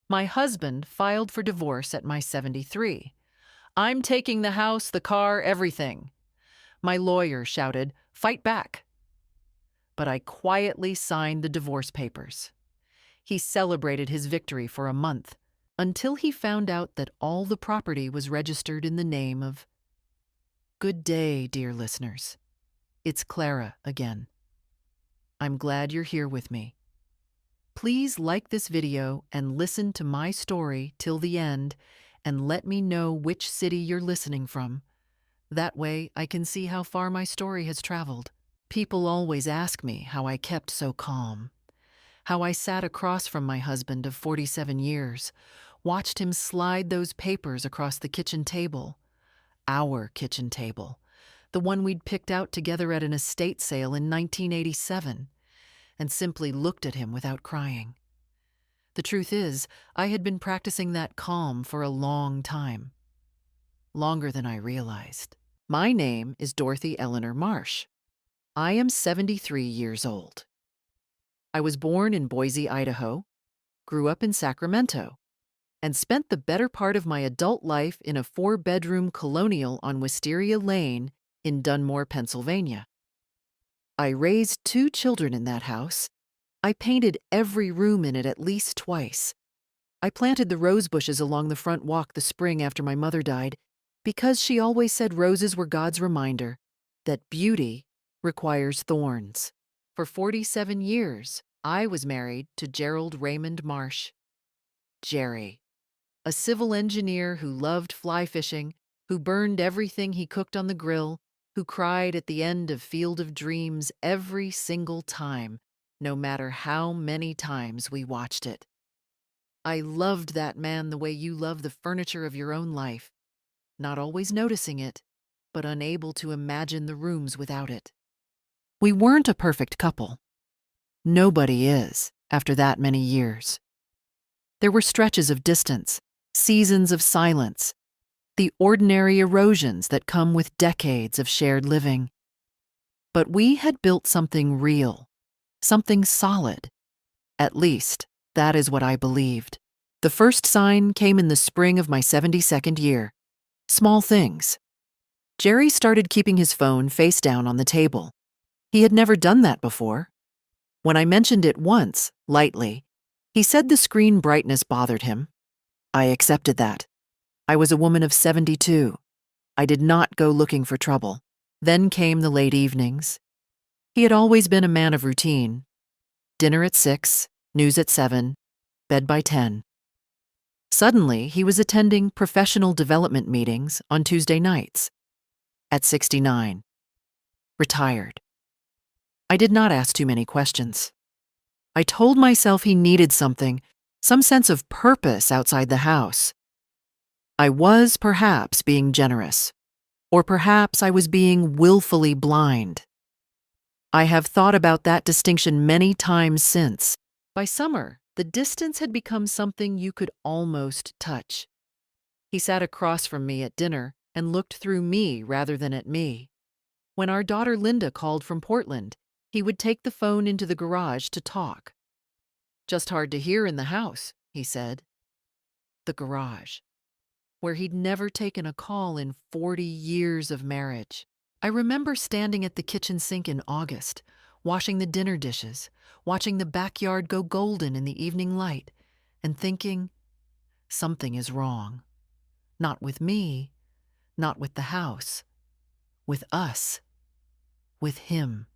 My husband filed for divorce at my 73. I'm taking the house, the car, everything. My lawyer shouted, "Fight back." But I quietly signed the divorce papers. He celebrated his victory for a month, until he found out that all the property was registered in the name of... Good day, dear listeners. It's Clara again. I'm glad you're here with me. Please like this video and listen to my story till the end, and let me know which city you're listening from. That way I can see how far my story has traveled. People always ask me how I kept so calm, how I sat across from my husband of 47 years, watched him slide those papers across the kitchen table, our kitchen table, the one we'd picked out together at an estate sale in 1987, and simply looked at him without crying. The truth is, I had been practicing that calm for a long time, longer than I realized. My name is Dorothy Eleanor Marsh. I am 73 years old. I was born in Boise, Idaho, grew up in Sacramento, and spent the better part of my adult life in a 4-bedroom colonial on Wisteria Lane in Dunmore, Pennsylvania. I raised 2 children in that house. I painted every room in it at least twice. I planted the rose bushes along the front walk the spring after my mother died, because she always said roses were God's reminder that beauty requires thorns. For 47 years, I was married to Gerald Raymond Marsh. Jerry, a civil engineer who loved fly fishing, who burned everything he cooked on the grill, who cried at the end of Field of Dreams every single time, no matter how many times we watched it. I loved that man the way you love the furniture of your own life, not always noticing it, but unable to imagine the rooms without it. We weren't a perfect couple. Nobody is, after that many years. There were stretches of distance, seasons of silence, the ordinary erosions that come with decades of shared living. But we had built something real, something solid. At least, that is what I believed. The first sign came in the spring of my 72nd year. Small things. Jerry started keeping his phone face down on the table. He had never done that before. When I mentioned it once, lightly, he said the screen brightness bothered him. I accepted that. I was a woman of 72. I did not go looking for trouble. Then came the late evenings. He had always been a man of routine. Dinner at 6, news at 7, bed by 10. Suddenly, he was attending professional development meetings on Tuesday nights. At 69. Retired. I did not ask too many questions. I told myself he needed something, some sense of purpose outside the house. I was perhaps being generous, or perhaps I was being willfully blind. I have thought about that distinction many times since. By summer, the distance had become something you could almost touch. He sat across from me at dinner and looked through me rather than at me. When our daughter Linda called from Portland, he would take the phone into the garage to talk. Just hard to hear in the house, he said. The garage, where he'd never taken a call in 40 years of marriage. I remember standing at the kitchen sink in August, washing the dinner dishes, watching the backyard go golden in the evening light, and thinking, something is wrong. Not with me, not with the house, with us, with him.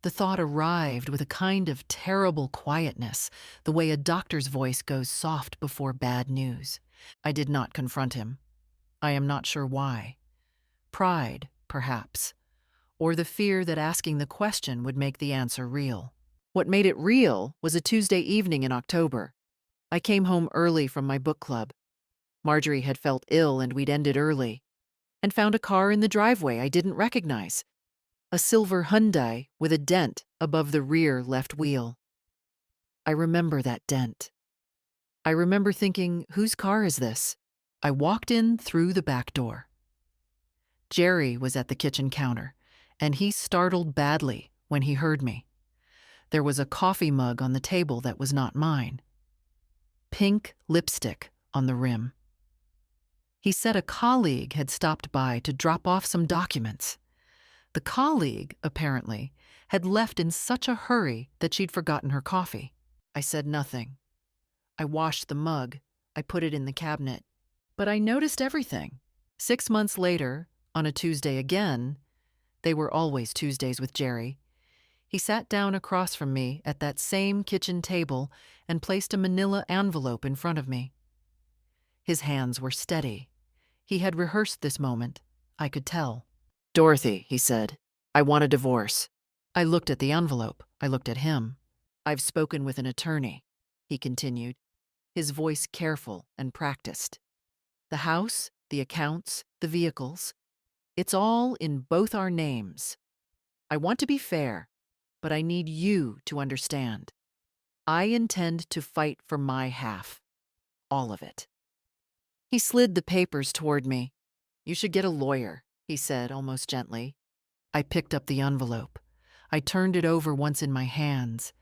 The thought arrived with a kind of terrible quietness, the way a doctor's voice goes soft before bad news. I did not confront him. I am not sure why. Pride, perhaps, or the fear that asking the question would make the answer real. What made it real was a Tuesday evening in October. I came home early from my book club. Marjorie had felt ill and we'd ended early, and found a car in the driveway I didn't recognize. A silver Hyundai with a dent above the rear left wheel. I remember that dent. I remember thinking, whose car is this? I walked in through the back door. Jerry was at the kitchen counter, and he startled badly when he heard me. There was a coffee mug on the table that was not mine. pink lipstick on the rim. He said a colleague had stopped by to drop off some documents. The colleague, apparently, had left in such a hurry that she'd forgotten her coffee. I said nothing. I washed the mug. I put it in the cabinet. But I noticed everything. 6 months later, on a Tuesday again, they were always Tuesdays with Jerry, he sat down across from me at that same kitchen table and placed a manila envelope in front of me. His hands were steady. He had rehearsed this moment, I could tell. "Dorothy," he said, "I want a divorce." I looked at the envelope. I looked at him. "I've spoken with an attorney," he continued, his voice careful and practiced. "The house, the accounts, the vehicles, it's all in both our names. I want to be fair, but I need you to understand. I intend to fight for my half. All of it." He slid the papers toward me. "You should get a lawyer," he said almost gently. I picked up the envelope. I turned it over once in my hands,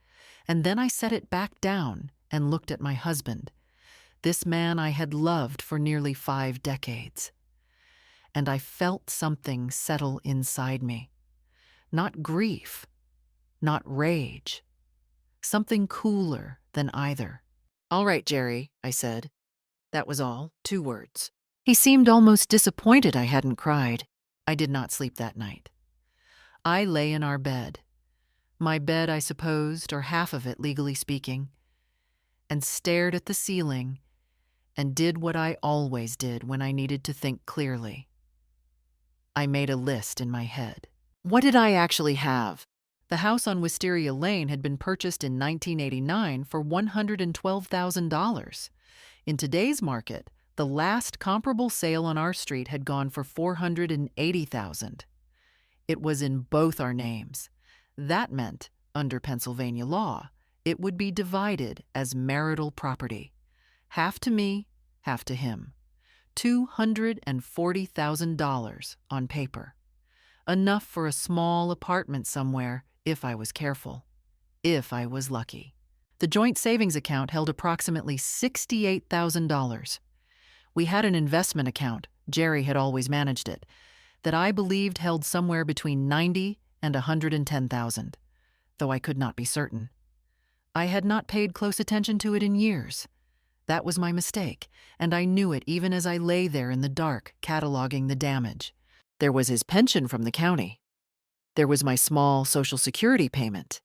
and then I set it back down and looked at my husband, this man I had loved for nearly 5 decades. And I felt something settle inside me. Not grief, not rage. Something cooler than either. "All right, Jerry," I said. That was all, 2 words. He seemed almost disappointed I hadn't cried. I did not sleep that night. I lay in our bed. My bed, I supposed, or half of it, legally speaking, and stared at the ceiling and did what I always did when I needed to think clearly. I made a list in my head. What did I actually have? The house on Wisteria Lane had been purchased in 1989 for $112,000. In today's market, the last comparable sale on our street had gone for $480,000. It was in both our names. That meant, under Pennsylvania law, it would be divided as marital property. Half to me, half to him. $240,000 on paper. Enough for a small apartment somewhere if I was careful, if I was lucky. The joint savings account held approximately $68,000. We had an investment account, Jerry had always managed it, that I believed held somewhere between $90,000 and $110,000, though I could not be certain. I had not paid close attention to it in years. That was my mistake, and I knew it even as I lay there in the dark, cataloging the damage. There was his pension from the county. There was my small Social Security payment.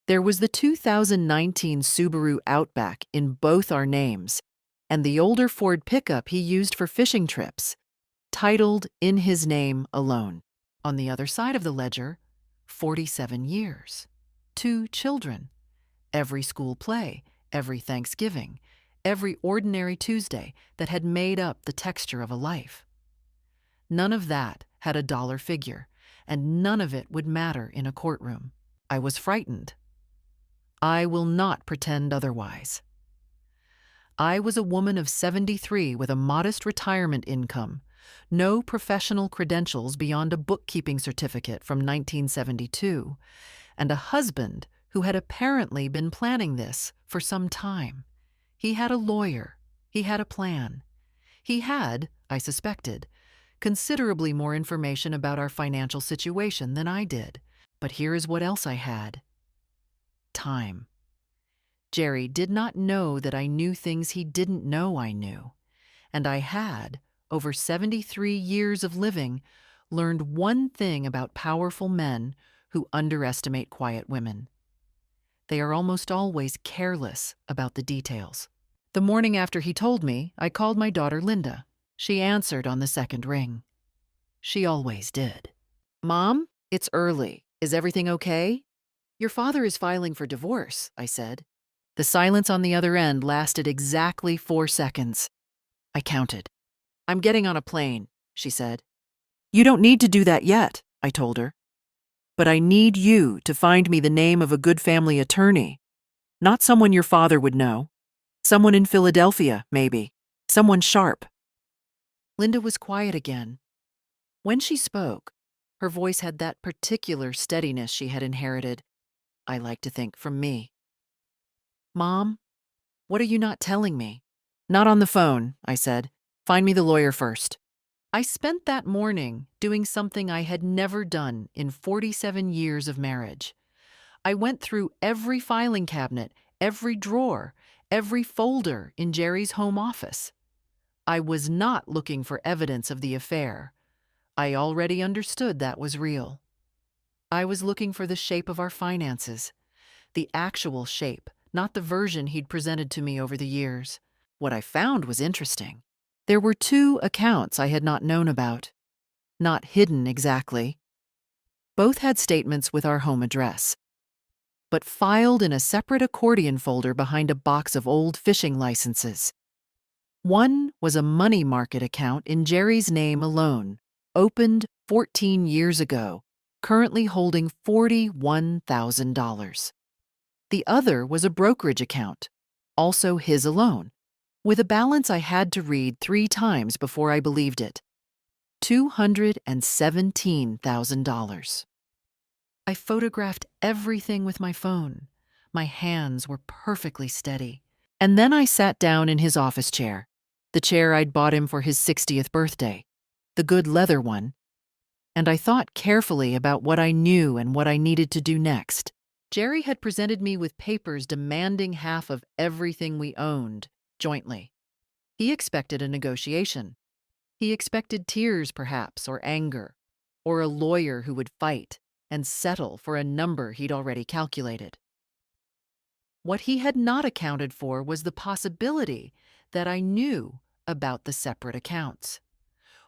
There was the 2019 Subaru Outback in both our names, and the older Ford pickup he used for fishing trips, titled in his name alone. On the other side of the ledger, 47 years, 2 children, every school play, every Thanksgiving, every ordinary Tuesday that had made up the texture of a life. None of that had a dollar figure, and none of it would matter in a courtroom. I was frightened. I will not pretend otherwise. I was a woman of 73 with a modest retirement income, no professional credentials beyond a bookkeeping certificate from 1972, and a husband who had apparently been planning this for some time. He had a lawyer. He had a plan. He had, I suspected, considerably more information about our financial situation than I did. But here is what else I had. Time. Jerry did not know that I knew things he didn't know I knew, and I had, over 73 years of living, learned one thing about powerful men who underestimate quiet women. They are almost always careless about the details. The morning after he told me, I called my daughter Linda. She answered on the second ring. She always did. "Mom, it's early. Is everything okay?" "Your father is filing for divorce," I said. The silence on the other end lasted exactly 4 seconds. I counted. "I'm getting on a plane," she said. "You don't need to do that yet," I told her. "But I need you to find me the name of a good family attorney. Not someone your father would know. Someone in Philadelphia, maybe. Someone sharp." Linda was quiet again. When she spoke, her voice had that particular steadiness she had inherited, I like to think, from me. "Mom, What are you not telling me? Not on the phone, I said. Find me the lawyer first. I spent that morning doing something I had never done in 47 years of marriage. I went through every filing cabinet, every drawer, every folder in Jerry's home office. I was not looking for evidence of the affair. I already understood that was real. I was looking for the shape of our finances, the actual shape, not the version he'd presented to me over the years. What I found was interesting. There were two accounts I had not known about. Not hidden exactly. Both had statements with our home address, but filed in a separate accordion folder behind a box of old fishing licenses. One was a money market account in Jerry's name alone, opened 14 years ago, currently holding $41,000. The other was a brokerage account, also his alone, with a balance I had to read 3 times before I believed it. $217,000. I photographed everything with my phone. My hands were perfectly steady. And then I sat down in his office chair, the chair I'd bought him for his 60th birthday, the good leather one, and I thought carefully about what I knew and what I needed to do next. Jerry had presented me with papers demanding half of everything we owned, jointly. He expected a negotiation. He expected tears, perhaps, or anger, or a lawyer who would fight and settle for a number he'd already calculated. What he had not accounted for was the possibility that I knew about the separate accounts.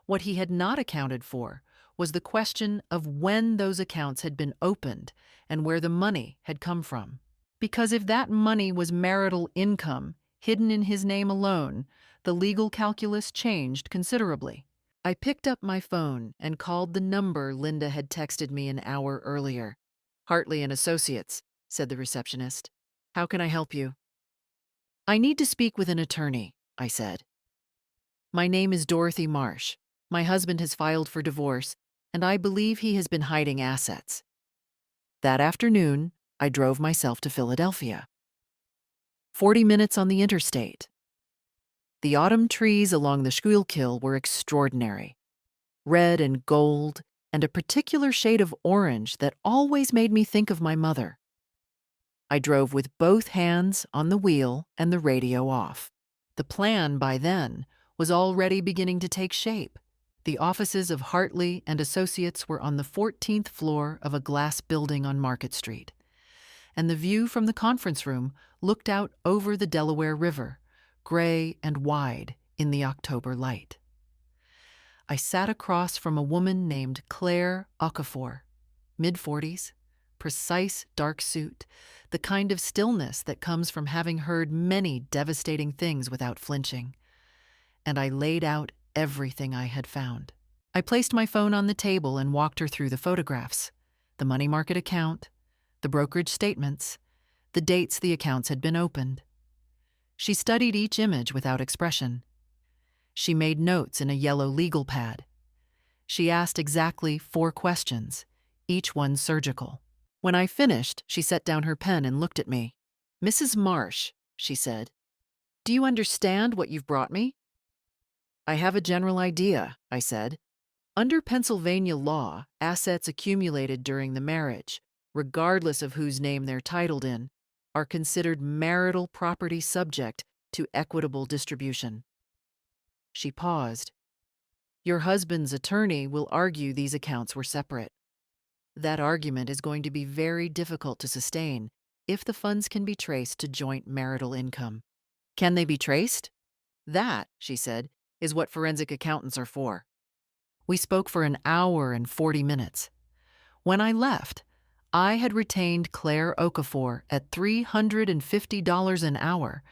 What he had not accounted for was the question of when those accounts had been opened and where the money had come from. Because if that money was marital income, hidden in his name alone, the legal calculus changed considerably. I picked up my phone and called the number Linda had texted me an hour earlier. "Hartley and Associates," said the receptionist. "How can I help you?" "I need to speak with an attorney," I said. "My name is Dorothy Marsh. My husband has filed for divorce, and I believe he has been hiding assets." That afternoon, I drove myself to Philadelphia. 40 minutes on the interstate. The autumn trees along the Schuylkill were extraordinary. Red and gold, and a particular shade of orange that always made me think of my mother. I drove with both hands on the wheel and the radio off. The plan, by then, was already beginning to take shape. The offices of Hartley and Associates were on the 14th floor of a glass building on Market Street, and the view from the conference room looked out over the Delaware River, gray and wide in the October light. I sat across from a woman named Claire Okafor, mid-40s, precise dark suit, the kind of stillness that comes from having heard many devastating things without flinching. And I laid out everything I had found. I placed my phone on the table and walked her through the photographs, the money market account, the brokerage statements, the dates the accounts had been opened. She studied each image without expression. She made notes in a yellow legal pad. She asked exactly 4 questions, each one surgical. When I finished, she set down her pen and looked at me. "Mrs. Marsh," she said, "do you understand what you've brought me?" "I have a general idea," I said. "Under Pennsylvania law, assets accumulated during the marriage, regardless of whose name they're titled in, are considered marital property subject to equitable distribution." She paused. "Your husband's attorney will argue these accounts were separate. That argument is going to be very difficult to sustain if the funds can be traced to joint marital income." "Can they be traced?" "That," she said, "is what forensic accountants are for." We spoke for an hour and 40 minutes. When I left, I had retained Claire Okafor at $350 an hour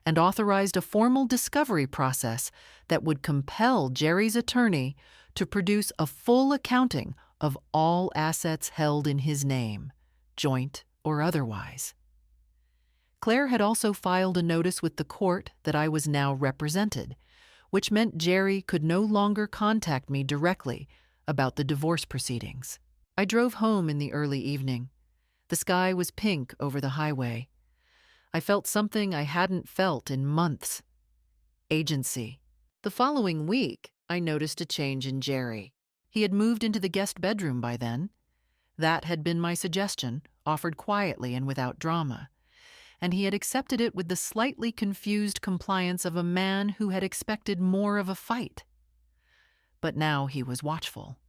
and authorized a formal discovery process that would compel Jerry's attorney to produce a full accounting of all assets held in his name, joint or otherwise. Claire had also filed a notice with the court that I was now represented, which meant Jerry could no longer contact me directly about the divorce proceedings. I drove home in the early evening. The sky was pink over the highway. I felt something I hadn't felt in months. Agency. The following week, I noticed a change in Jerry. He had moved into the guest bedroom by then. That had been my suggestion, offered quietly and without drama, and he had accepted it with the slightly confused compliance of a man who had expected more of a fight. But now he was watchful.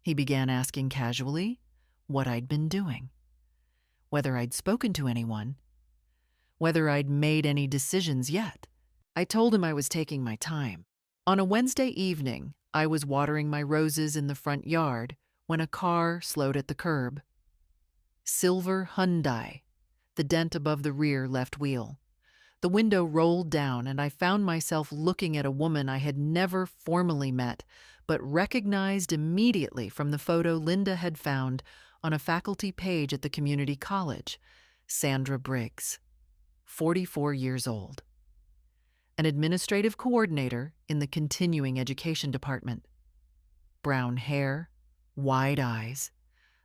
He began asking casually what I'd been doing, whether I'd spoken to anyone, whether I'd made any decisions yet. I told him I was taking my time. On a Wednesday evening, I was watering my roses in the front yard when a car slowed at the curb. Silver Hyundai, the dent above the rear left wheel. The window rolled down, and I found myself looking at a woman I had never formally met, but recognized immediately from the photo Linda had found on a faculty page at the community college. Sandra Briggs, 44 years old. An administrative coordinator in the continuing education department. Brown hair, wide eyes,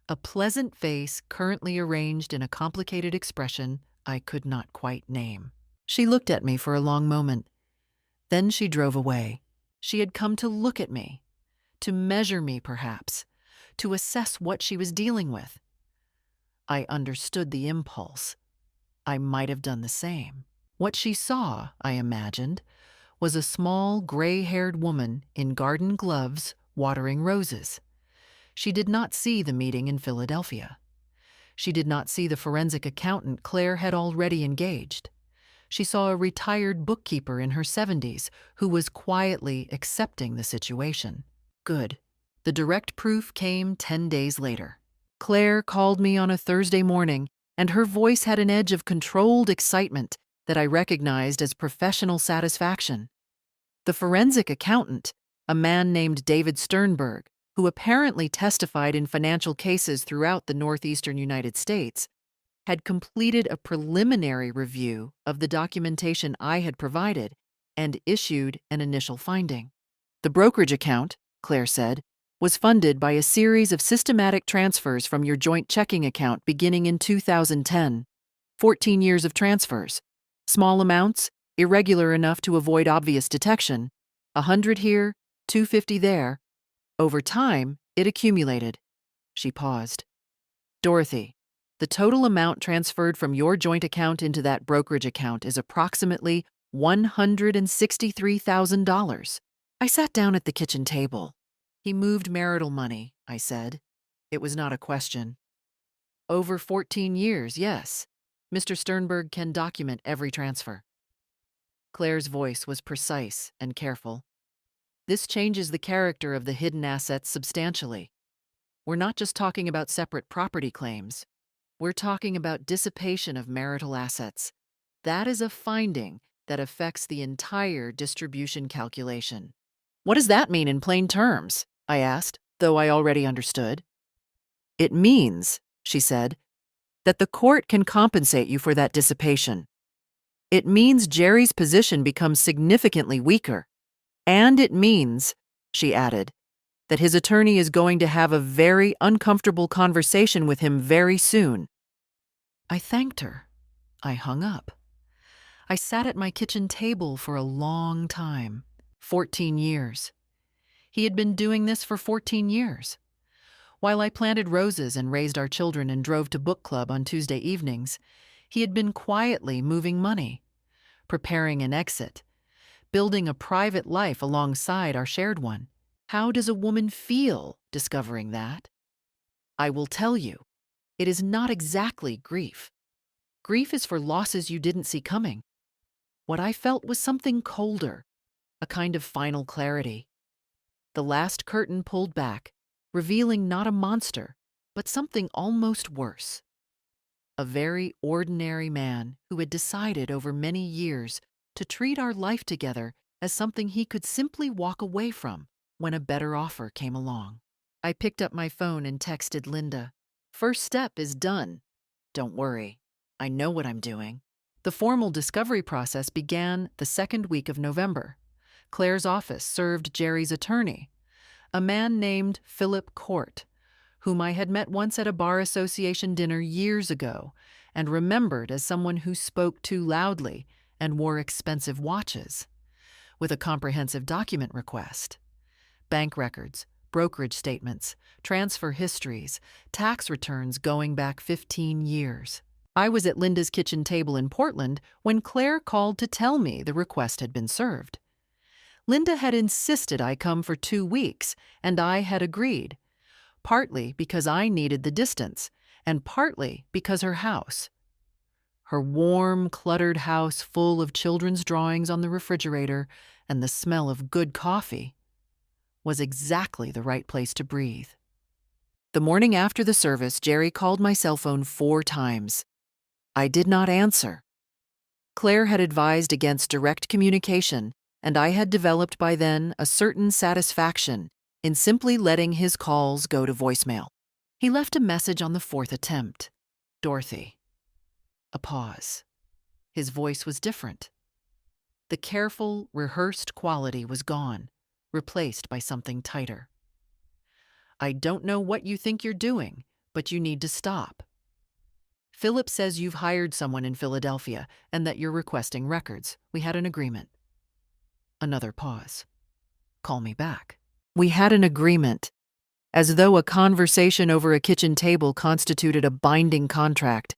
a pleasant face currently arranged in a complicated expression I could not quite name. She looked at me for a long moment. Then she drove away. She had come to look at me, to measure me perhaps, to assess what she was dealing with. I understood the impulse. I might have done the same. What she saw, I imagined, was a small gray-haired woman in garden gloves watering roses. She did not see the meeting in Philadelphia. She did not see the forensic accountant Claire had already engaged. She saw a retired bookkeeper in her 70s who was quietly accepting the situation. Good. The direct proof came 10 days later. Claire called me on a Thursday morning, and her voice had an edge of controlled excitement that I recognized as professional satisfaction. The forensic accountant, a man named David Sternberg, who apparently testified in financial cases throughout the northeastern United States, had completed a preliminary review of the documentation I had provided and issued an initial finding. The brokerage account, Claire said, was funded by a series of systematic transfers from your joint checking account beginning in 2010. 14 years of transfers. Small amounts, irregular enough to avoid obvious detection. 100 here, 250 there. Over time, it accumulated. She paused. Dorothy, the total amount transferred from your joint account into that brokerage account is approximately $163,000. I sat down at the kitchen table. He moved marital money, I said. It was not a question. Over 14 years, yes. Mr. Sternberg can document every transfer. Claire's voice was precise and careful. This changes the character of the hidden assets substantially. We're not just talking about separate property claims. We're talking about dissipation of marital assets. That is a finding that affects the entire distribution calculation. What does that mean in plain terms? I asked, though I already understood. It means, she said, that the court can compensate you for that dissipation. It means Jerry's position becomes significantly weaker. And it means, she added, that his attorney is going to have a very uncomfortable conversation with him very soon. I thanked her. I hung up. I sat at my kitchen table for a long time, 14 years. He had been doing this for 14 years. While I planted roses and raised our children and drove to book club on Tuesday evenings, he had been quietly moving money, preparing an exit, building a private life alongside our shared one. How does a woman feel discovering that? I will tell you, it is not exactly grief. Grief is for losses you didn't see coming. What I felt was something colder, a kind of final clarity. The last curtain pulled back, revealing not a monster, but something almost worse. A very ordinary man who had decided over many years to treat our life together as something he could simply walk away from when a better offer came along. I picked up my phone and texted Linda. First step is done. Don't worry. I know what I'm doing. The formal discovery process began the second week of November. Claire's office served Jerry's attorney, a man named Philip Court, whom I had met once at a bar association dinner years ago and remembered as someone who spoke too loudly and wore expensive watches, with a comprehensive document request. Bank records, brokerage statements, transfer histories, tax returns going back 15 years. I was at Linda's kitchen table in Portland when Claire called to tell me the request had been served. Linda had insisted I come for 2 weeks, and I had agreed, partly because I needed the distance, and partly because her house, her warm, cluttered house full of children's drawings on the refrigerator and the smell of good coffee, was exactly the right place to breathe. The morning after the service, Jerry called my cell phone 4 times. I did not answer. Claire had advised against direct communication, and I had developed by then a certain satisfaction in simply letting his calls go to voicemail. He left a message on the 4th attempt. Dorothy. A pause. His voice was different. The careful, rehearsed quality was gone, replaced by something tighter. I don't know what you think you're doing, but you need to stop. Philip says you've hired someone in Philadelphia and that you're requesting records. We had an agreement. Another pause. Call me back. We had an agreement, as though a conversation over a kitchen table constituted a binding contract,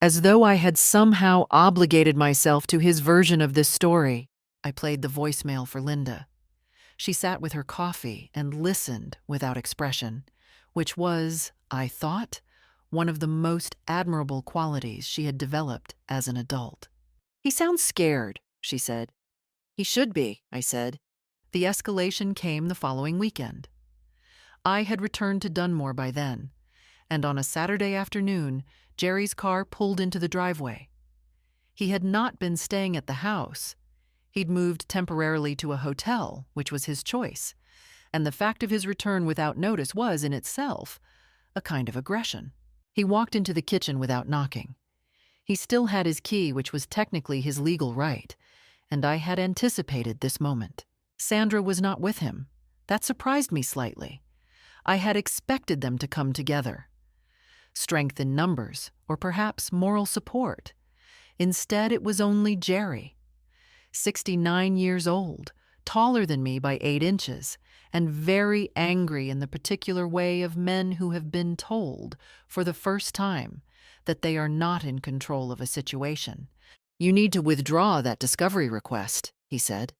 as though I had somehow obligated myself to his version of this story. I played the voicemail for Linda. She sat with her coffee and listened without expression, which was, I thought, one of the most admirable qualities she had developed as an adult. He sounds scared, she said. He should be, I said. The escalation came the following weekend. I had returned to Dunmore by then, and on a Saturday afternoon, Jerry's car pulled into the driveway. He had not been staying at the house. He'd moved temporarily to a hotel, which was his choice, and the fact of his return without notice was, in itself, a kind of aggression. He walked into the kitchen without knocking. He still had his key, which was technically his legal right, and I had anticipated this moment. Sandra was not with him. That surprised me slightly. I had expected them to come together. Strength in numbers, or perhaps moral support. Instead, it was only Jerry. 69 years old, taller than me by 8 inches, and very angry in the particular way of men who have been told, for the first time, that they are not in control of a situation. You need to withdraw that discovery request, he said.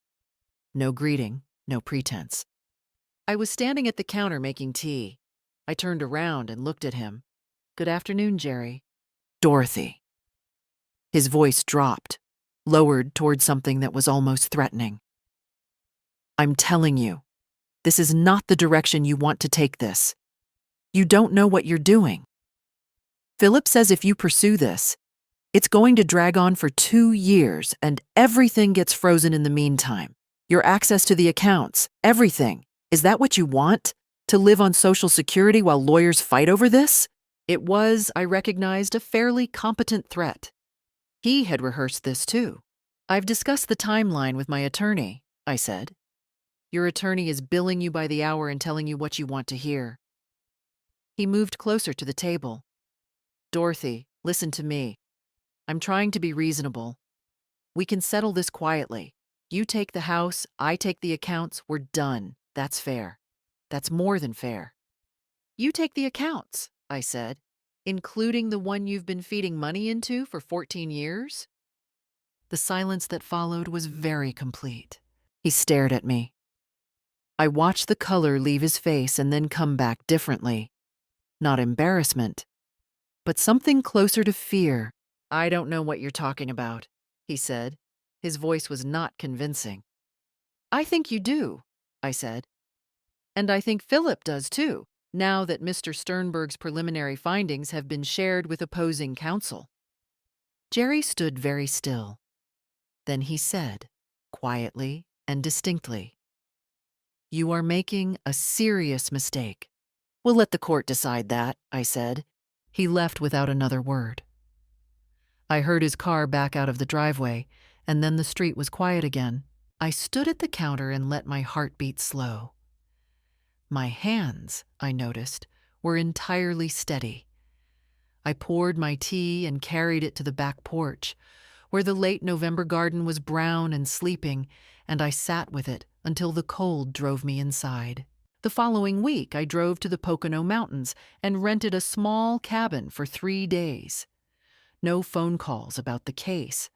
No greeting, no pretense. I was standing at the counter making tea. I turned around and looked at him. Good afternoon, Jerry. Dorothy. His voice dropped, lowered toward something that was almost threatening. I'm telling you, this is not the direction you want to take this. You don't know what you're doing. Philip says if you pursue this, it's going to drag on for 2 years and everything gets frozen in the meantime. Your access to the accounts, everything. Is that what you want? To live on Social Security while lawyers fight over this? It was, I recognized, a fairly competent threat. He had rehearsed this too. I've discussed the timeline with my attorney, I said. Your attorney is billing you by the hour and telling you what you want to hear. He moved closer to the table. Dorothy, listen to me. I'm trying to be reasonable. We can settle this quietly. You take the house, I take the accounts, we're done. That's fair. That's more than fair. You take the accounts, I said, including the one you've been feeding money into for 14 years? The silence that followed was very complete. He stared at me. I watched the color leave his face and then come back differently. Not embarrassment, but something closer to fear. I don't know what you're talking about, he said. His voice was not convincing. I think you do, I said. And I think Philip does too, now that Mr. Sternberg's preliminary findings have been shared with opposing counsel. Jerry stood very still. Then he said, quietly and distinctly, You are making a serious mistake. We'll let the court decide that, I said. He left without another word. I heard his car back out of the driveway, and then the street was quiet again. I stood at the counter and let my heart beat slow. My hands, I noticed, were entirely steady. I poured my tea and carried it to the back porch, where the late November garden was brown and sleeping, and I sat with it until the cold drove me inside. The following week, I drove to the Pocono Mountains and rented a small cabin for 3 days. No phone calls about the case,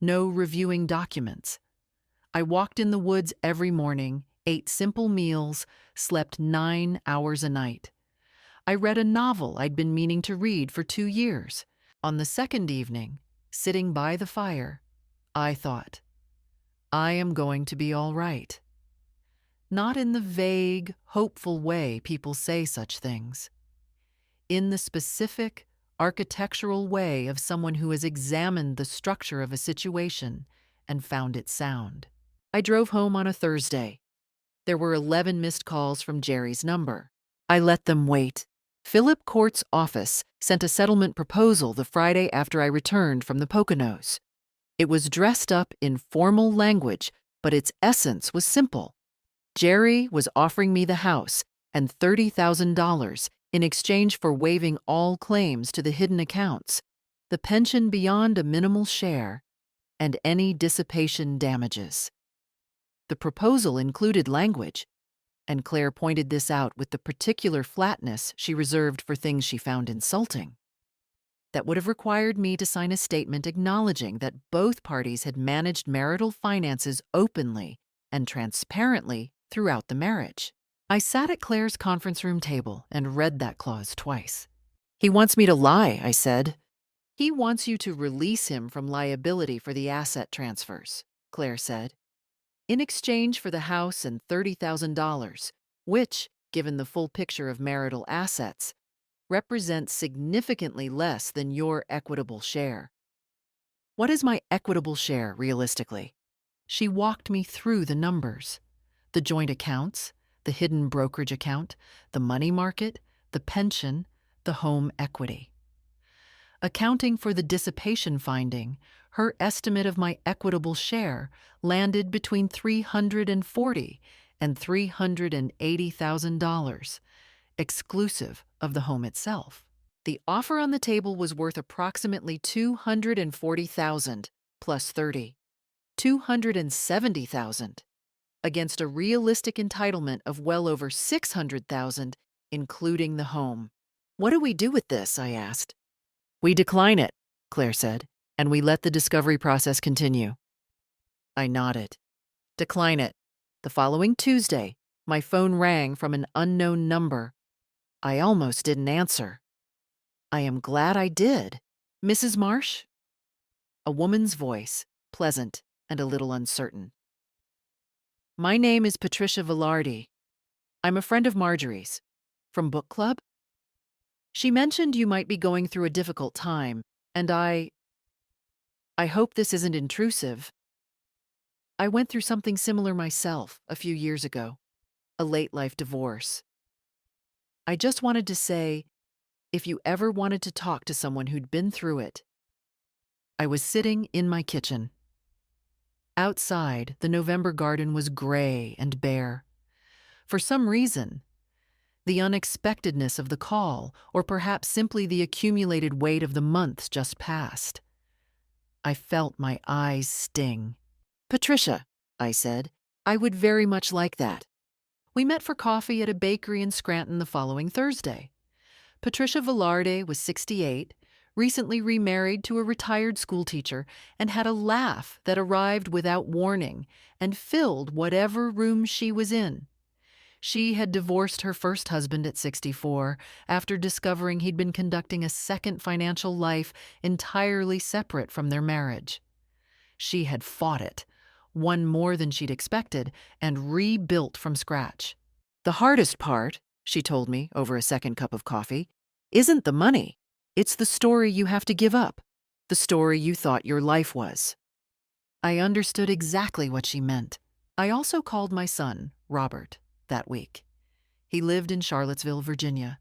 no reviewing documents. I walked in the woods every morning, ate simple meals, slept 9 hours a night. I read a novel I'd been meaning to read for 2 years. On the second evening, sitting by the fire, I thought, I am going to be all right. Not in the vague, hopeful way people say such things. In the specific, architectural way of someone who has examined the structure of a situation and found it sound. I drove home on a Thursday. There were 11 missed calls from Jerry's number. I let them wait. Philip Court's office sent a settlement proposal the Friday after I returned from the Poconos. It was dressed up in formal language, but its essence was simple. Jerry was offering me the house and $30,000 in exchange for waiving all claims to the hidden accounts, the pension beyond a minimal share, and any dissipation damages. The proposal included language, and Claire pointed this out with the particular flatness she reserved for things she found insulting, that would have required me to sign a statement acknowledging that both parties had managed marital finances openly and transparently throughout the marriage. I sat at Claire's conference room table and read that clause twice. "He wants me to lie," I said. "He wants you to release him from liability for the asset transfers," Claire said, "in exchange for the house and $30,000, which, given the full picture of marital assets, represents significantly less than your equitable share." What is my equitable share, realistically? She walked me through the numbers. The joint accounts, the hidden brokerage account, the money market, the pension, the home equity. Accounting for the dissipation finding, her estimate of my equitable share landed between $340,000 and $380,000, exclusive of the home itself. The offer on the table was worth approximately $240,000 plus $30,000, $270,000, against a realistic entitlement of well over $600,000, including the home. "What do we do with this?" I asked. "We decline it," Claire said, "and we let the discovery process continue." I nodded. Decline it. The following Tuesday, my phone rang from an unknown number. I almost didn't answer. I am glad I did. "Mrs. Marsh?" A woman's voice, pleasant and a little uncertain. "My name is Patricia Velarde. I'm a friend of Marjorie's. From book club? She mentioned you might be going through a difficult time, and I hope this isn't intrusive. I went through something similar myself a few years ago, a late-life divorce. I just wanted to say, if you ever wanted to talk to someone who'd been through it." I was sitting in my kitchen. Outside, the November garden was gray and bare. For some reason, the unexpectedness of the call, or perhaps simply the accumulated weight of the months just past, I felt my eyes sting. "Patricia," I said, "I would very much like that." We met for coffee at a bakery in Scranton the following Thursday. Patricia Velarde was 68, recently remarried to a retired schoolteacher, and had a laugh that arrived without warning and filled whatever room she was in. She had divorced her first husband at 64 after discovering he'd been conducting a second financial life entirely separate from their marriage. She had fought it, won more than she'd expected, and rebuilt from scratch. "The hardest part," she told me over a second cup of coffee, "isn't the money. It's the story you have to give up, the story you thought your life was." I understood exactly what she meant. I also called my son, Robert, that week. He lived in Charlottesville, Virginia,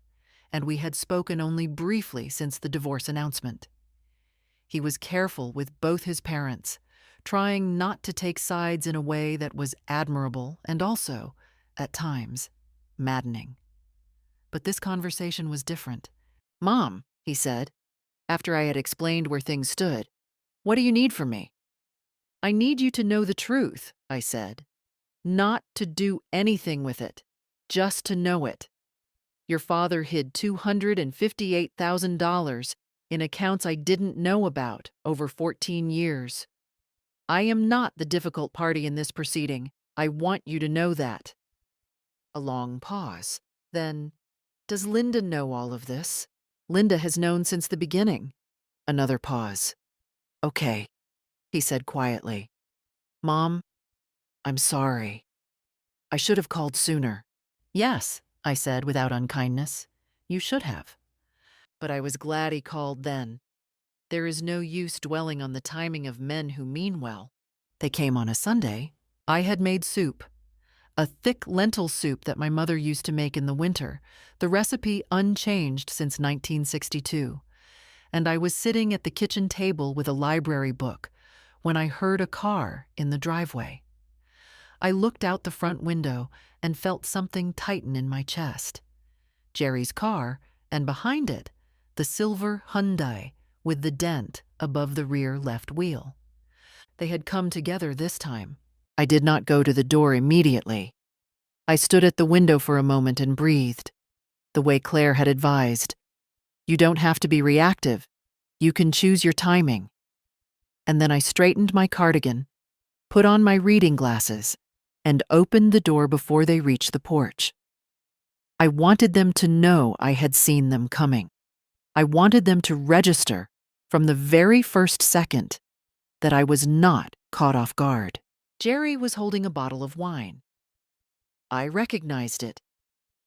and we had spoken only briefly since the divorce announcement. He was careful with both his parents, trying not to take sides in a way that was admirable and also, at times, maddening. But this conversation was different. "Mom," he said, after I had explained where things stood. "What do you need from me?" "I need you to know the truth," I said. "Not to do anything with it, just to know it. Your father hid $258,000 in accounts I didn't know about over 14 years. I am not the difficult party in this proceeding. I want you to know that." A long pause. Then, "Does Linda know all of this?" "Linda has known since the beginning." Another pause. "Okay," he said quietly. "Mom, I'm sorry. I should have called sooner." "Yes," I said without unkindness. "You should have." But I was glad he called then. There is no use dwelling on the timing of men who mean well. They came on a Sunday. I had made soup, a thick lentil soup that my mother used to make in the winter, the recipe unchanged since 1962. And I was sitting at the kitchen table with a library book when I heard a car in the driveway. I looked out the front window and felt something tighten in my chest. Jerry's car, and behind it, the silver Hyundai with the dent above the rear left wheel. They had come together this time. I did not go to the door immediately. I stood at the window for a moment and breathed, the way Claire had advised. You don't have to be reactive. You can choose your timing. And then I straightened my cardigan, put on my reading glasses, and opened the door before they reached the porch. I wanted them to know I had seen them coming. I wanted them to register from the very first second that I was not caught off guard. Jerry was holding a bottle of wine. I recognized it.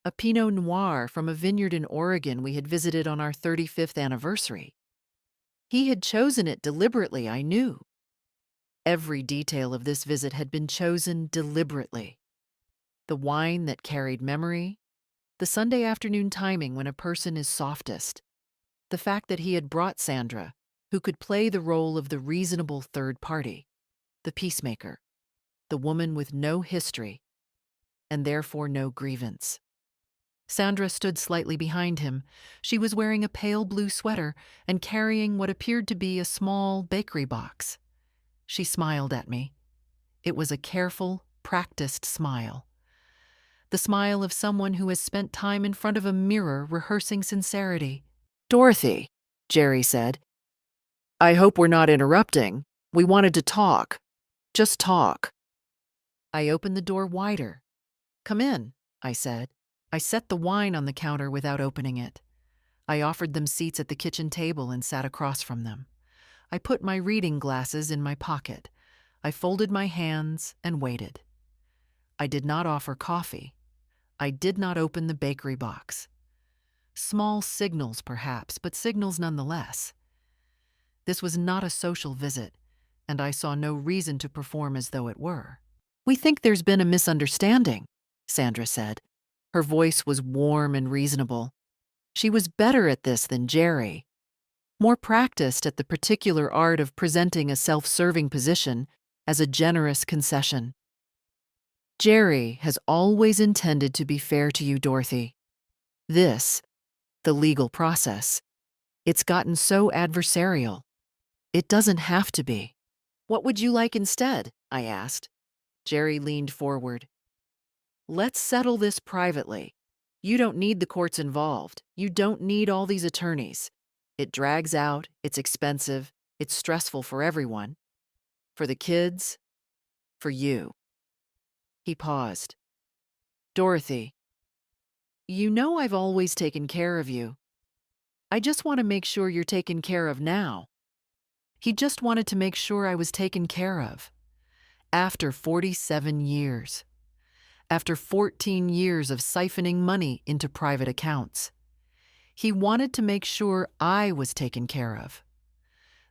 A Pinot Noir from a vineyard in Oregon we had visited on our 35th anniversary. He had chosen it deliberately, I knew. Every detail of this visit had been chosen deliberately. The wine that carried memory, the Sunday afternoon timing when a person is softest, the fact that he had brought Sandra, who could play the role of the reasonable third party, the peacemaker, the woman with no history, and therefore no grievance. Sandra stood slightly behind him. She was wearing a pale blue sweater and carrying what appeared to be a small bakery box. She smiled at me. It was a careful, practiced smile. The smile of someone who has spent time in front of a mirror rehearsing sincerity. "Dorothy," Jerry said, "I hope we're not interrupting. We wanted to talk. Just talk." I opened the door wider. "Come in," I said. I set the wine on the counter without opening it. I offered them seats at the kitchen table and sat across from them. I put my reading glasses in my pocket. I folded my hands and waited. I did not offer coffee. I did not open the bakery box. Small signals, perhaps, but signals nonetheless. This was not a social visit, and I saw no reason to perform as though it were. "We think there's been a misunderstanding," Sandra said. Her voice was warm and reasonable. She was better at this than Jerry, more practiced at the particular art of presenting a self-serving position as a generous concession. "Jerry has always intended to be fair to you, Dorothy. This, the legal process, it's gotten so adversarial. It doesn't have to be." "What would you like instead?" I asked. Jerry leaned forward. "Let's settle this privately. You don't need the courts involved. You don't need all these attorneys. It drags out, it's expensive, it's stressful for everyone. For the kids, for you." He paused. "Dorothy, you know I've always taken care of you. I just want to make sure you're taken care of now." He just wanted to make sure I was taken care of. After 47 years. After 14 years of siphoning money into private accounts. He wanted to make sure I was taken care of.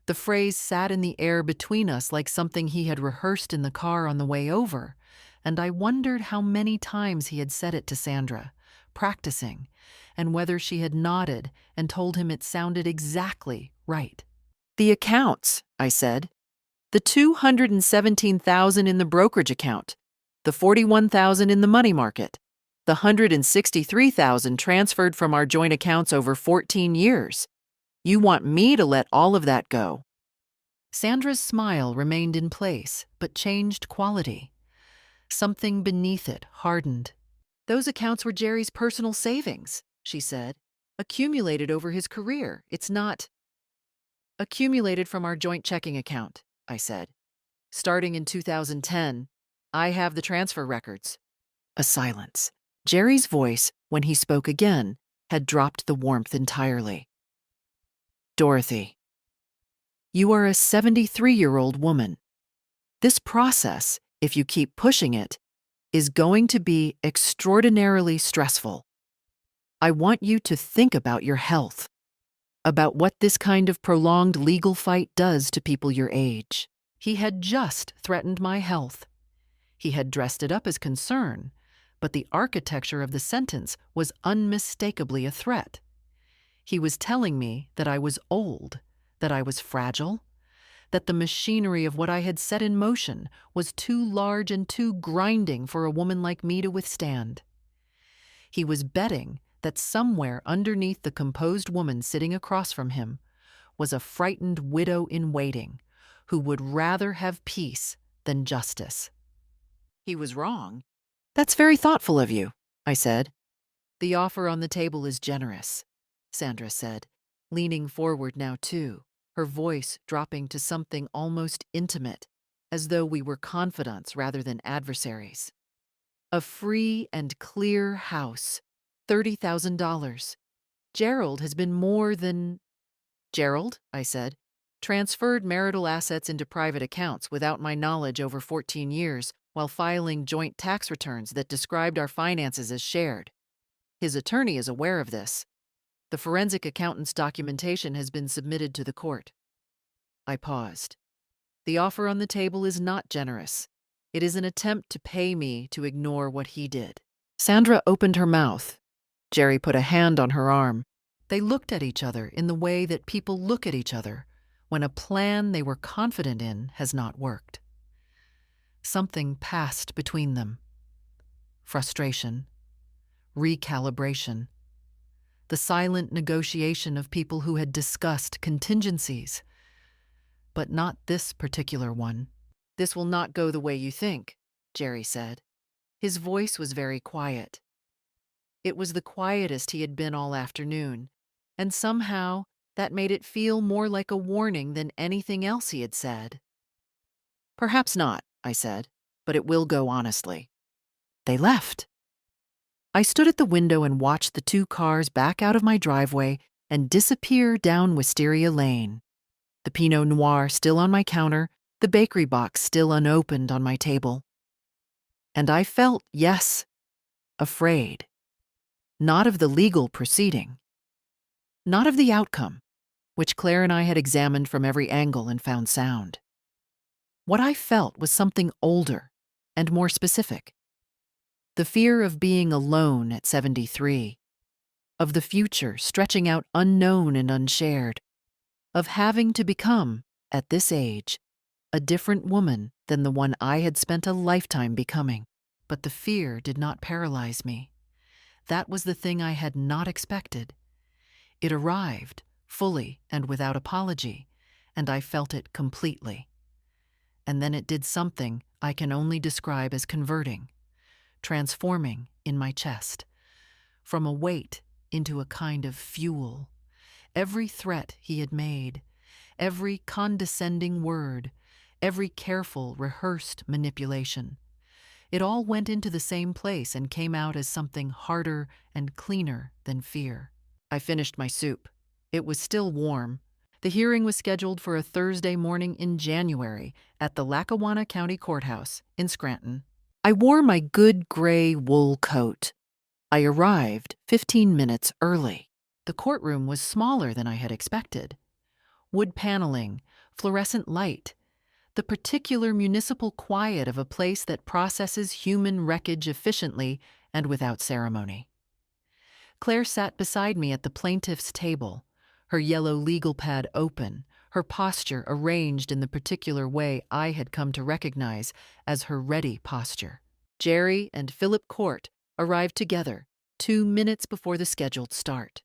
The phrase sat in the air between us like something he had rehearsed in the car on the way over, and I wondered how many times he had said it to Sandra, practicing, and whether she had nodded and told him it sounded exactly right. "The accounts," I said. "The $217,000 in the brokerage account, the $41,000 in the money market, the $163,000 transferred from our joint accounts over 14 years. You want me to let all of that go?" Sandra's smile remained in place, but changed quality. Something beneath it hardened. "Those accounts were Jerry's personal savings," she said. "Accumulated over his career. It's not—" "Accumulated from our joint checking account," I said. "Starting in 2010, I have the transfer records." A silence. Jerry's voice, when he spoke again, had dropped the warmth entirely. "Dorothy, you are a 73-year-old woman. This process, if you keep pushing it, is going to be extraordinarily stressful. I want you to think about your health, about what this kind of prolonged legal fight does to people your age." He had just threatened my health. He had dressed it up as concern, but the architecture of the sentence was unmistakably a threat. He was telling me that I was old, that I was fragile, that the machinery of what I had set in motion was too large and too grinding for a woman like me to withstand. He was betting that somewhere underneath the composed woman sitting across from him was a frightened widow in waiting who would rather have peace than justice. He was wrong. "That's very thoughtful of you," I said. "The offer on the table is generous," Sandra said, leaning forward now too, her voice dropping to something almost intimate, as though we were confidants rather than adversaries. "A free and clear house, $30,000. Gerald has been more than—" "Gerald," I said, "transferred marital assets into private accounts without my knowledge over 14 years while filing joint tax returns that described our finances as shared. His attorney is aware of this. The forensic accountant's documentation has been submitted to the court." I paused. "The offer on the table is not generous. It is an attempt to pay me to ignore what he did." Sandra opened her mouth. Jerry put a hand on her arm. They looked at each other in the way that people look at each other when a plan they were confident in has not worked. Something passed between them. Frustration. Recalibration. The silent negotiation of people who had discussed contingencies. But not this particular one. "This will not go the way you think," Jerry said. His voice was very quiet. It was the quietest he had been all afternoon, and somehow that made it feel more like a warning than anything else he had said. "Perhaps not," I said, "but it will go honestly." They left. I stood at the window and watched the two cars back out of my driveway and disappear down Wisteria Lane. The Pinot Noir still on my counter, the bakery box still unopened on my table. And I felt, yes, afraid. Not of the legal proceeding. Not of the outcome, which Claire and I had examined from every angle and found sound. What I felt was something older and more specific. The fear of being alone at 73, of the future stretching out unknown and unshared, of having to become, at this age, a different woman than the one I had spent a lifetime becoming. But the fear did not paralyze me. That was the thing I had not expected. It arrived, fully and without apology, and I felt it completely. And then it did something I can only describe as converting, transforming in my chest, from a weight into a kind of fuel. Every threat he had made, every condescending word, every careful, rehearsed manipulation, it all went into the same place and came out as something harder and cleaner than fear. I finished my soup. It was still warm. The hearing was scheduled for a Thursday morning in January at the Lackawanna County Courthouse in Scranton. I wore my good gray wool coat. I arrived 15 minutes early. The courtroom was smaller than I had expected. Wood paneling, fluorescent light, the particular municipal quiet of a place that processes human wreckage efficiently and without ceremony. Claire sat beside me at the plaintiff's table, her yellow legal pad open, her posture arranged in the particular way I had come to recognize as her ready posture. Jerry and Philip Court arrived together 2 minutes before the scheduled start.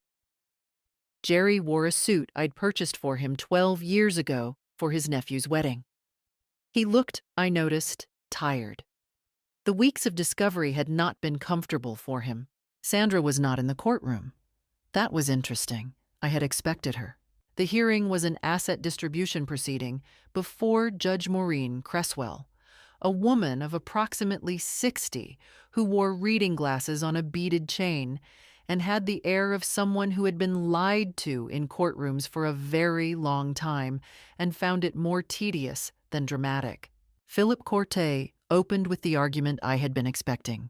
Jerry wore a suit I'd purchased for him 12 years ago for his nephew's wedding. He looked, I noticed, tired. The weeks of discovery had not been comfortable for him. Sandra was not in the courtroom. That was interesting. I had expected her. The hearing was an asset distribution proceeding before Judge Maureen Cresswell, a woman of approximately 60 who wore reading glasses on a beaded chain and had the air of someone who had been lied to in courtrooms for a very long time and found it more tedious than dramatic. Philip Corte opened with the argument I had been expecting.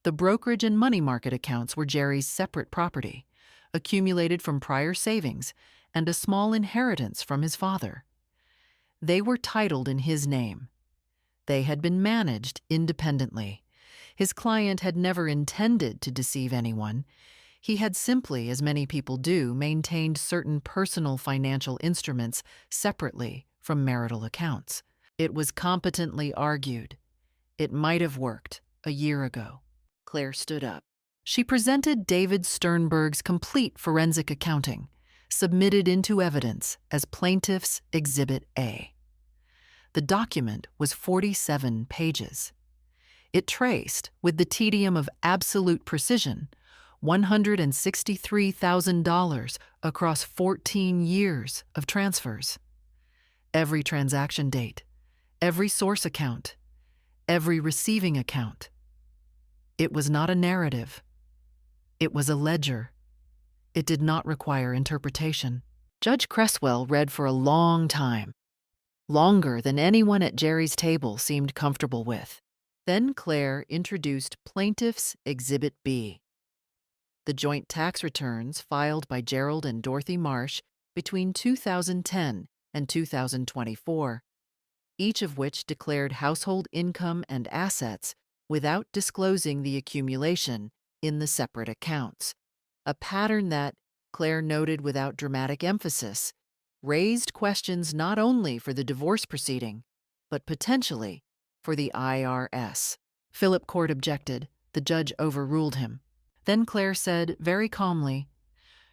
The brokerage and money market accounts were Jerry's separate property, accumulated from prior savings and a small inheritance from his father. They were titled in his name. They had been managed independently. His client had never intended to deceive anyone. He had simply, as many people do, maintained certain personal financial instruments separately from marital accounts. It was competently argued. It might have worked a year ago. Claire stood up. She presented David Sternberg's complete forensic accounting, submitted into evidence as Plaintiff's Exhibit A. The document was 47 pages. It traced, with the tedium of absolute precision, $163,000 across 14 years of transfers. Every transaction date, every source account, every receiving account. It was not a narrative. It was a ledger. It did not require interpretation. Judge Cresswell read for a long time, longer than anyone at Jerry's table seemed comfortable with. Then Claire introduced Plaintiff's Exhibit B, the joint tax returns filed by Gerald and Dorothy Marsh between 2010 and 2024, each of which declared household income and assets without disclosing the accumulation in the separate accounts, a pattern that, Claire noted without dramatic emphasis, raised questions not only for the divorce proceeding, but potentially for the IRS. Philip Court objected. The judge overruled him. Then Claire said very calmly,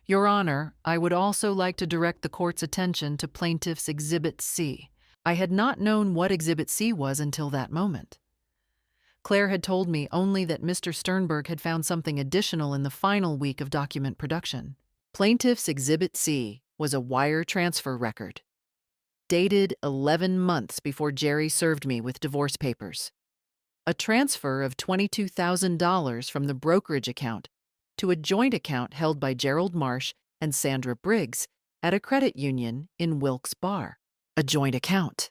"Your Honor, I would also like to direct the court's attention to Plaintiff's Exhibit C." I had not known what Exhibit C was until that moment. Claire had told me only that Mr. Sternberg had found something additional in the final week of document production. Plaintiff's Exhibit C was a wire transfer record, dated 11 months before Jerry served me with divorce papers. A transfer of $22,000 from the brokerage account to a joint account held by Gerald Marsh and Sandra Briggs at a credit union in Wilkes Barre. A joint account.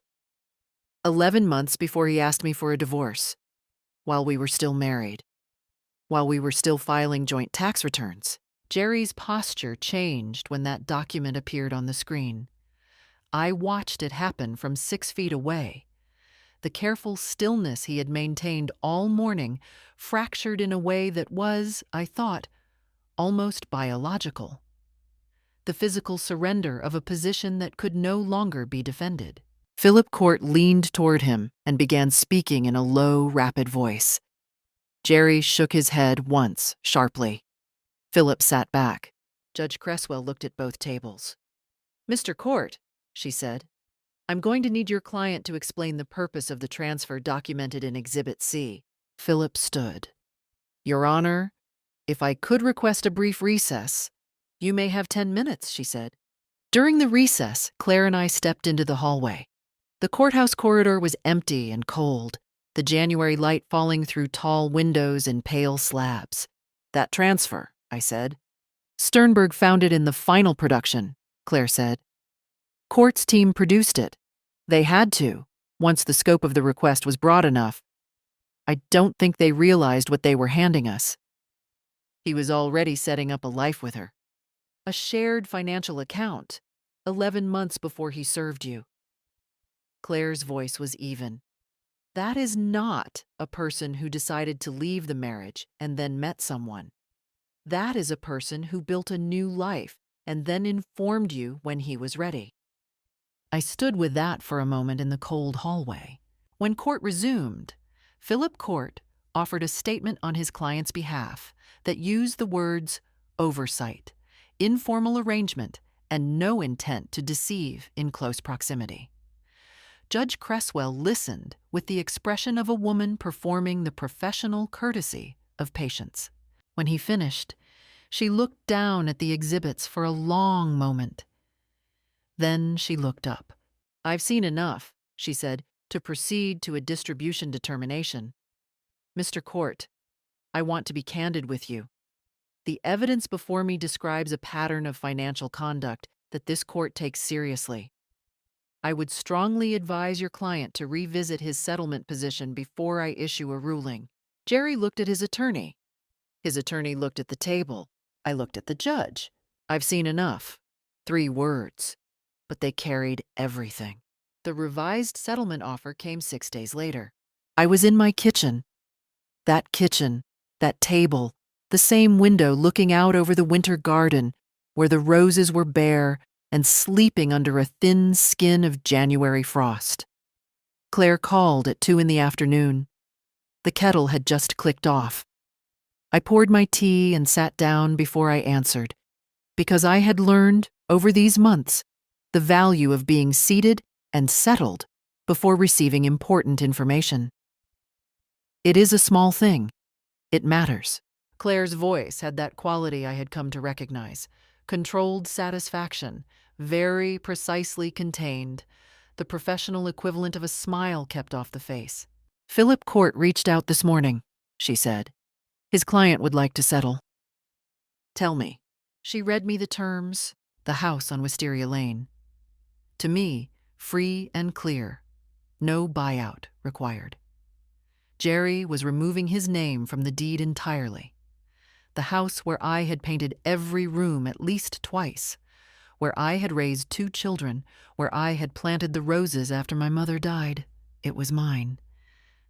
11 months before he asked me for a divorce, while we were still married, while we were still filing joint tax returns. Jerry's posture changed when that document appeared on the screen. I watched it happen from 6 feet away. The careful stillness he had maintained all morning fractured in a way that was, I thought, almost biological. The physical surrender of a position that could no longer be defended. Philip Court leaned toward him and began speaking in a low, rapid voice. Jerry shook his head once, sharply. Philip sat back. Judge Cresswell looked at both tables. "Mr. Court," she said, "I'm going to need your client to explain the purpose of the transfer documented in Exhibit C." Philip stood. "Your Honor, if I could request a brief recess." "You may have 10 minutes," she said. During the recess, Claire and I stepped into the hallway. The courthouse corridor was empty and cold, the January light falling through tall windows and pale slabs. "That transfer," I said. "Sternberg found it in the final production," Claire said. "Court's team produced it. They had to, once the scope of the request was broad enough. I don't think they realized what they were handing us." He was already setting up a life with her. "A shared financial account, 11 months before he served you." Claire's voice was even. "That is not a person who decided to leave the marriage and then met someone. That is a person who built a new life and then informed you when he was ready." I stood with that for a moment in the cold hallway. When court resumed, Philip Court offered a statement on his client's behalf that used the words oversight, informal arrangement and no intent to deceive in close proximity. Judge Cresswell listened with the expression of a woman performing the professional courtesy of patience. When he finished, she looked down at the exhibits for a long moment. Then she looked up. "I've seen enough," she said, "to proceed to a distribution determination. Mr. Court, I want to be candid with you. The evidence before me describes a pattern of financial conduct that this court takes seriously. I would strongly advise your client to revisit his settlement position before I issue a ruling." Jerry looked at his attorney. His attorney looked at the table. I looked at the judge. "I've seen enough." 3 words, but they carried everything. The revised settlement offer came 6 days later. I was in my kitchen. That kitchen, that table, the same window looking out over the winter garden where the roses were bare and sleeping under a thin skin of January frost. Claire called at 2 in the afternoon. The kettle had just clicked off. I poured my tea and sat down before I answered, because I had learned, over these months, the value of being seated and settled before receiving important information. It is a small thing. It matters. Claire's voice had that quality I had come to recognize. Controlled satisfaction, very precisely contained, the professional equivalent of a smile kept off the face. "Philip Court reached out this morning," she said. "His client would like to settle." "Tell me." She read me the terms, the house on Wisteria Lane. To me, free and clear. No buyout required. Jerry was removing his name from the deed entirely. The house where I had painted every room at least twice, where I had raised 2 children, where I had planted the roses after my mother died, it was mine,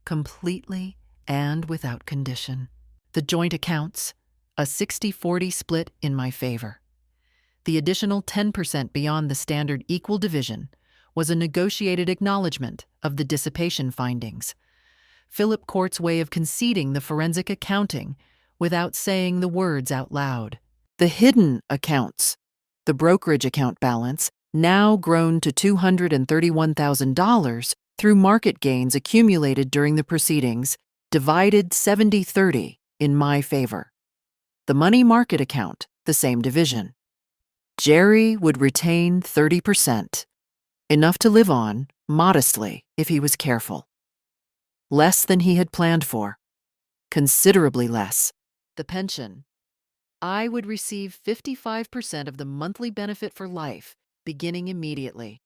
completely and without condition. The joint accounts, a 60-40 split in my favor. The additional 10% beyond the standard equal division was a negotiated acknowledgement of the dissipation findings. Philip Court's way of conceding the forensic accounting without saying the words out loud. The hidden accounts, the brokerage account balance, now grown to $231,000 through market gains accumulated during the proceedings, divided 70-30 in my favor. The money market account, the same division. Jerry would retain 30%, enough to live on, modestly, if he was careful. Less than he had planned for. Considerably less. The pension. I would receive 55% of the monthly benefit for life, beginning immediately.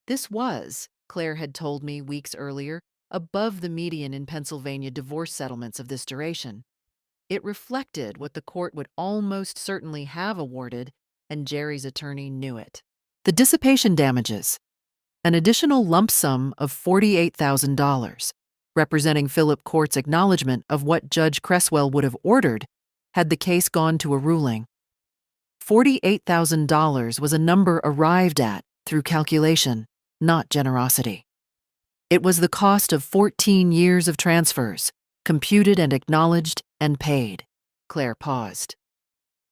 This was, Claire had told me weeks earlier, above the median in Pennsylvania divorce settlements of this duration. It reflected what the court would almost certainly have awarded, and Jerry's attorney knew it. The dissipation damages. An additional lump sum of $48,000. Representing Philip Court's acknowledgement of what Judge Cresswell would have ordered had the case gone to a ruling. $48,000 was a number arrived at through calculation, not generosity. It was the cost of 14 years of transfers, computed and acknowledged and paid. Claire paused.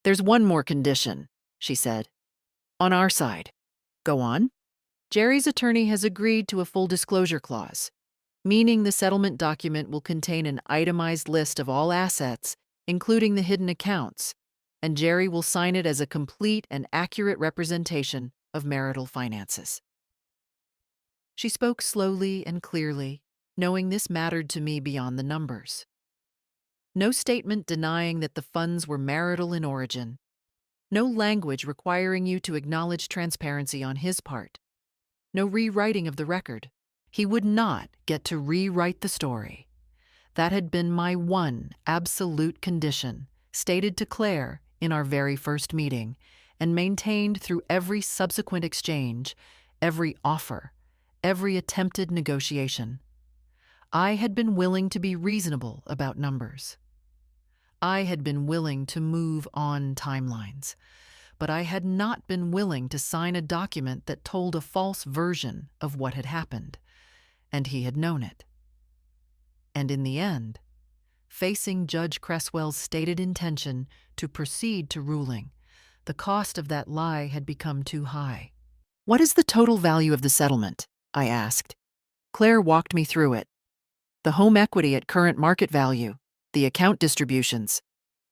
"There's one more condition," she said. "On our side." "Go on." "Jerry's attorney has agreed to a full disclosure clause, meaning the settlement document will contain an itemized list of all assets, including the hidden accounts, and Jerry will sign it as a complete and accurate representation of marital finances." She spoke slowly and clearly, knowing this mattered to me beyond the numbers. No statement denying that the funds were marital in origin. No language requiring you to acknowledge transparency on his part. No rewriting of the record. He would not get to rewrite the story. That had been my one absolute condition, stated to Claire in our very first meeting, and maintained through every subsequent exchange, every offer, every attempted negotiation. I had been willing to be reasonable about numbers. I had been willing to move on timelines, but I had not been willing to sign a document that told a false version of what had happened, and he had known it. And in the end, facing Judge Cresswell's stated intention to proceed to ruling, The cost of that lie had become too high. "What is the total value of the settlement?" I asked. Claire walked me through it. The home equity at current market value, the account distributions,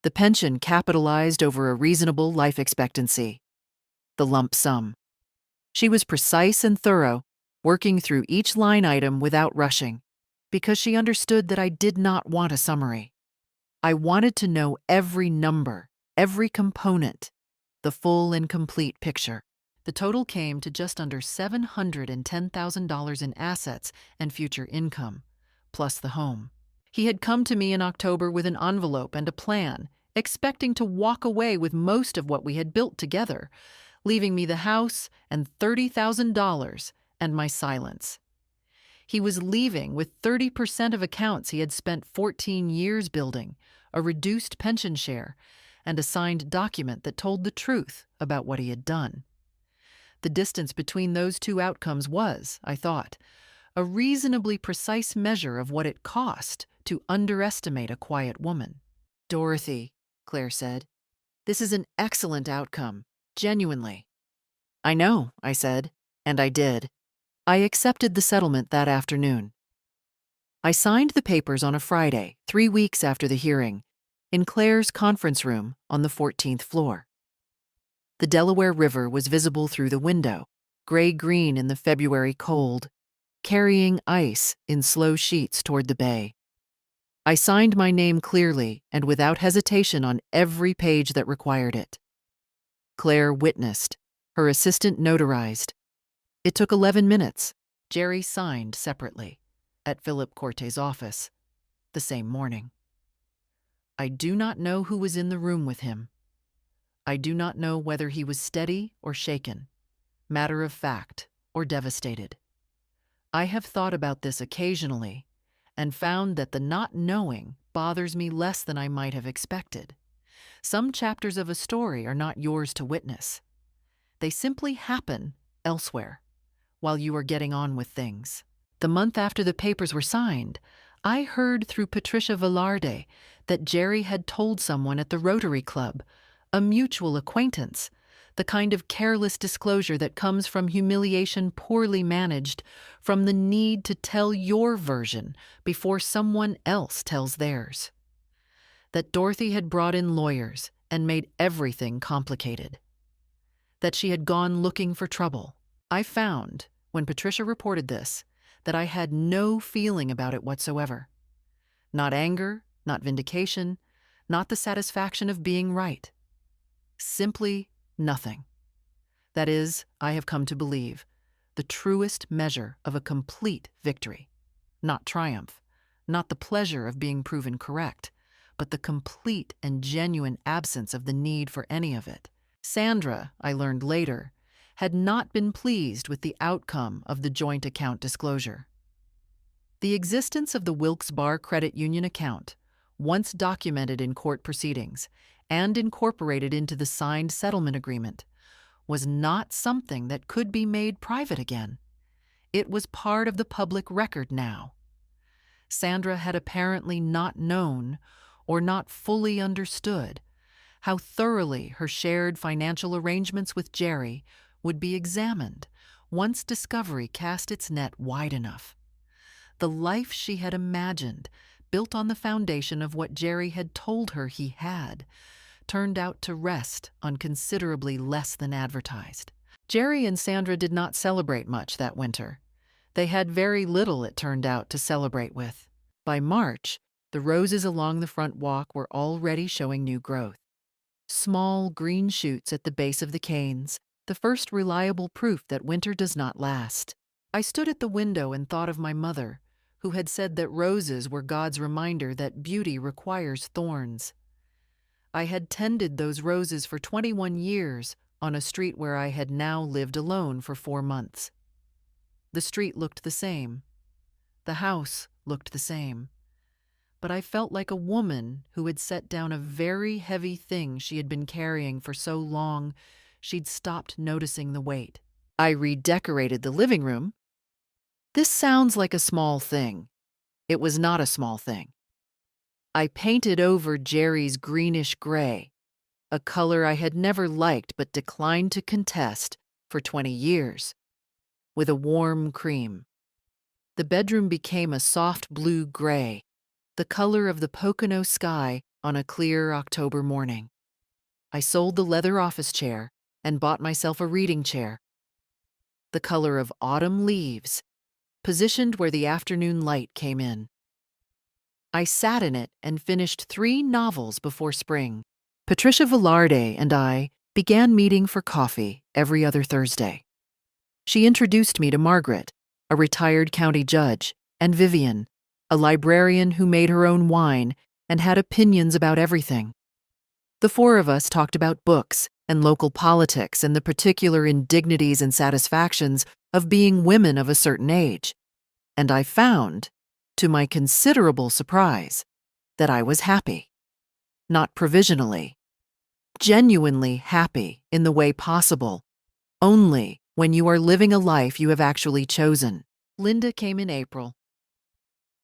the pension capitalized over a reasonable life expectancy, the lump sum. She was precise and thorough, working through each line item without rushing, because she understood that I did not want a summary. I wanted to know every number, every component, the full and complete picture. The total came to just under $710,000 in assets and future income, plus the home. He had come to me in October with an envelope and a plan, expecting to walk away with most of what we had built together, leaving me the house and $30,000 and my silence. He was leaving with 30% of accounts he had spent 14 years building, a reduced pension share, and a signed document that told the truth about what he had done. The distance between those two outcomes was, I thought, a reasonably precise measure of what it cost to underestimate a quiet woman. "Dorothy," Claire said, "this is an excellent outcome, genuinely." "I know," I said, and I did. I accepted the settlement that afternoon. I signed the papers on a Friday, 3 weeks after the hearing, in Claire's conference room on the 14th floor. The Delaware River was visible through the window, gray-green in the February cold, carrying ice in slow sheets toward the bay. I signed my name clearly and without hesitation on every page that required it. Claire witnessed, her assistant notarized. It took 11 minutes. Jerry signed separately, at Philip Corte's office, the same morning. I do not know who was in the room with him. I do not know whether he was steady or shaken, matter of fact or devastated. I have thought about this occasionally and found that the not knowing bothers me less than I might have expected. Some chapters of a story are not yours to witness. They simply happen elsewhere, while you are getting on with things. The month after the papers were signed, I heard through Patricia Velarde that Jerry had told someone at the Rotary Club, a mutual acquaintance, the kind of careless disclosure that comes from humiliation poorly managed, from the need to tell your version before someone else tells theirs. That Dorothy had brought in lawyers and made everything complicated. That she had gone looking for trouble. I found, when Patricia reported this, that I had no feeling about it whatsoever. Not anger, not vindication, not the satisfaction of being right. Simply nothing. That is, I have come to believe, the truest measure of a complete victory. Not triumph, not the pleasure of being proven correct, but the complete and genuine absence of the need for any of it. Sandra, I learned later, had not been pleased with the outcome of the joint account disclosure. The existence of the Wilkes-Barre Credit Union account, once documented in court proceedings and incorporated into the signed settlement agreement, was not something that could be made private again. It was part of the public record now. Sandra had apparently not known, or not fully understood, how thoroughly her shared financial arrangements with Jerry would be examined once discovery cast its net wide enough. The life she had imagined, built on the foundation of what Jerry had told her he had, turned out to rest on considerably less than advertised. Jerry and Sandra did not celebrate much that winter. They had very little, it turned out, to celebrate with. By March, the roses along the front walk were already showing new growth. Small green shoots at the base of the canes, the first reliable proof that winter does not last. I stood at the window and thought of my mother, who had said that roses were God's reminder that beauty requires thorns. I had tended those roses for 21 years on a street where I had now lived alone for 4 months. The street looked the same. The house looked the same. But I felt like a woman who had set down a very heavy thing she had been carrying for so long she'd stopped noticing the weight. I redecorated the living room. This sounds like a small thing. It was not a small thing. I painted over Jerry's greenish gray, a color I had never liked but declined to contest for 20 years, with a warm cream. The bedroom became a soft blue gray, the color of the Pocono sky on a clear October morning. I sold the leather office chair and bought myself a reading chair, the color of autumn leaves, positioned where the afternoon light came in. I sat in it and finished 3 novels before spring. Patricia Velarde and I began meeting for coffee every other Thursday. She introduced me to Margaret, a retired county judge, and Vivian, a librarian who made her own wine and had opinions about everything. The 4 of us talked about books and local politics and the particular indignities and satisfactions of being women of a certain age. And I found, to my considerable surprise, that I was happy. Not provisionally. Genuinely happy in the way possible, only when you are living a life you have actually chosen. Linda came in April.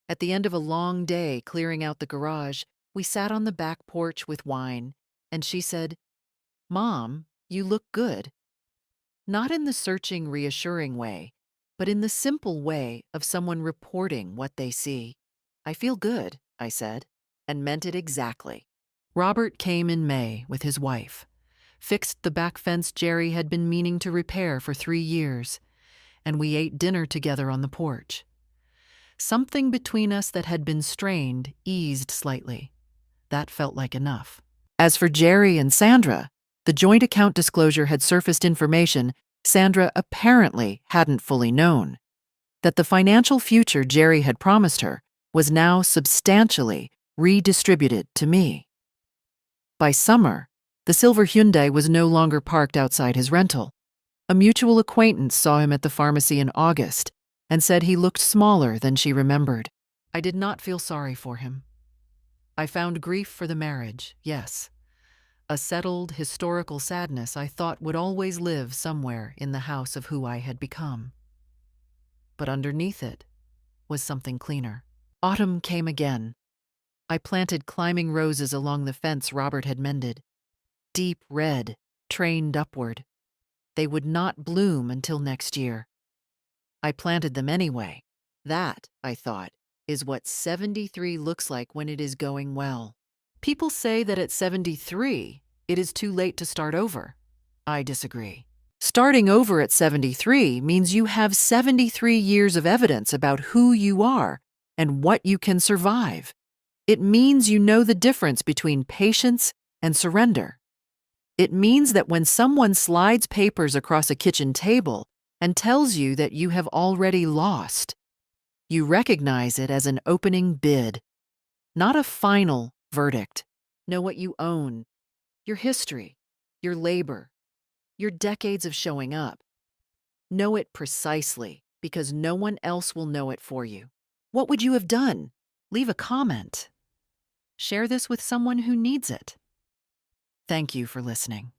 At the end of a long day clearing out the garage, we sat on the back porch with wine, and she said, "Mom, you look good." Not in the searching, reassuring way, but in the simple way of someone reporting what they see. "I feel good," I said, and meant it exactly. Robert came in May with his wife, fixed the back fence Jerry had been meaning to repair for 3 years, and we ate dinner together on the porch. Something between us that had been strained eased slightly. That felt like enough. As for Jerry and Sandra, the joint account disclosure had surfaced information Sandra apparently hadn't fully known, that the financial future Jerry had promised her was now substantially redistributed to me. By summer, the silver Hyundai was no longer parked outside his rental. A mutual acquaintance saw him at the pharmacy in August and said he looked smaller than she remembered. I did not feel sorry for him. I found grief for the marriage, yes. A settled, historical sadness I thought would always live somewhere in the house of who I had become. But underneath it was something cleaner. Autumn came again. I planted climbing roses along the fence Robert had mended. Deep red, trained upward. They would not bloom until next year. I planted them anyway. That, I thought, is what 73 looks like when it is going well. People say that at 73, it is too late to start over. I disagree. Starting over at 73 means you have 73 years of evidence about who you are and what you can survive. It means you know the difference between patience and surrender. It means that when someone slides papers across a kitchen table and tells you that you have already lost, you recognize it as an opening bid, not a final verdict. Know what you own, your history, your labor, your decades of showing up. Know it precisely, because no one else will know it for you. What would you have done? Leave a comment. Share this with someone who needs it. Thank you for listening.